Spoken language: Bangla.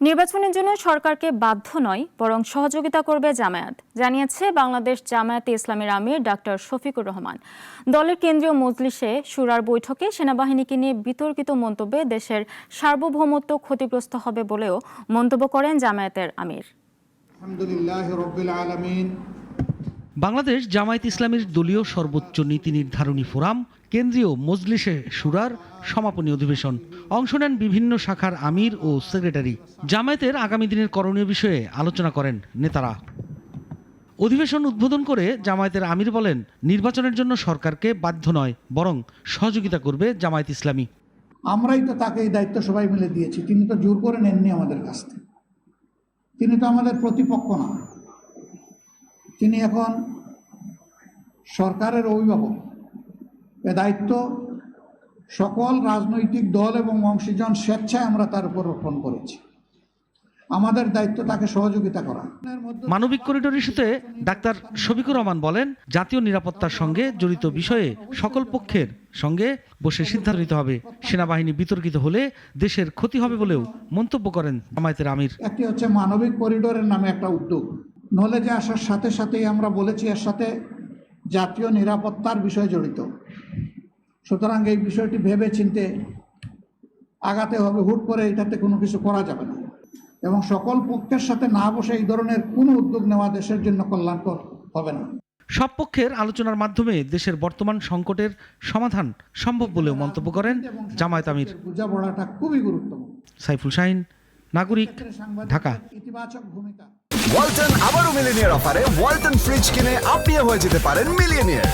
নির্বাচনের জন্য সরকারকে বাধ্য নয় বরং সহযোগিতা করবে জামায়াত, জানিয়েছে বাংলাদেশ জামায়াতে ইসলামীর আমির ডাক্তার শফিকুর রহমান। দলের কেন্দ্রীয় মজলিসে শুরার বৈঠকে সেনাবাহিনীকে নিয়ে বিতর্কিত মন্তব্যে দেশের সার্বভৌমত্ব ক্ষতিগ্রস্ত হবে বলেও মন্তব্য করেন জামায়াতের আমির। বাংলাদেশ জামায়াত ইসলামীর দলীয় সর্বোচ্চ নীতি নির্ধারণী ফোরাম কেন্দ্রীয় মজলিসে শুরার সমাপনী অধিবেশন অংশ নেন বিভিন্ন শাখার আমির ও সেক্রেটারি। জামায়াতের আগামী দিনের করণীয় বিষয়ে আলোচনা করেন নেতারা। অধিবেশন উদ্বোধন করে জামায়াতের আমির বলেন, নির্বাচনের জন্য সরকারকে বাধ্য নয় বরং সহযোগিতা করবে জামায়াত ইসলামী। আমরাই তো তাকে এই দায়িত্ব সবাই মিলে দিয়েছি, তিনি তো জোর করে নেননি আমাদের কাছ থেকে। তিনি তো আমাদের প্রতিপক্ষ না, তিনি এখন সরকারের অভিভাবক। এ দায়িত্ব সকল রাজনৈতিক দল এবং অংশীজন স্বেচ্ছায় আমরা তার উপর অর্পণ করেছি। আমাদের দায়িত্ব তাকে সহযোগিতা করা। মানবিক করিডোর ইস্যুতে ডাক্তার শফিকুর রহমান বলেন, জাতীয় নিরাপত্তার সঙ্গে জড়িত বিষয়ে সকল পক্ষের সঙ্গে বসে সিদ্ধান্ত নিতে হবে। সেনাবাহিনী বিতর্কিত হলে দেশের ক্ষতি হবে বলেও মন্তব্য করেন জামায়াতের আমির। একটি হচ্ছে মানবিক করিডোরের নামে একটা উদ্যোগ, নলেজে আসার সাথে সাথেই আমরা বলেছি এর সাথে জাতীয় নিরাপত্তার বিষয় জড়িত। সুতরাং এই বিষয়টি ভেবে চিন্তে আগাতে হবে, হুট করে এটাতে কোনো কিছু করা যাবে না এবং সকল পক্ষের সাথে না বসে এই ধরনের কোনো উদ্যোগ নেওয়া দেশের জন্য কল্যাণকর হবে না। সব পক্ষের আলোচনার মাধ্যমে দেশের বর্তমান সংকটের সমাধান সম্ভব বলেও মন্তব্য করেন জামায়াত আমির। বোঝাপড়াটা খুবই গুরুত্বপূর্ণ। সাইফুল শাহিন, নাগরিক, ঢাকা। ইতিবাচক ভূমিকা। ওয়ালটন আবারও মিলিনিয়ার অফারে ওয়ালটন ফ্রিজ কিনে আপনিও হয়ে যেতে পারেন মিলিয়নিয়ার।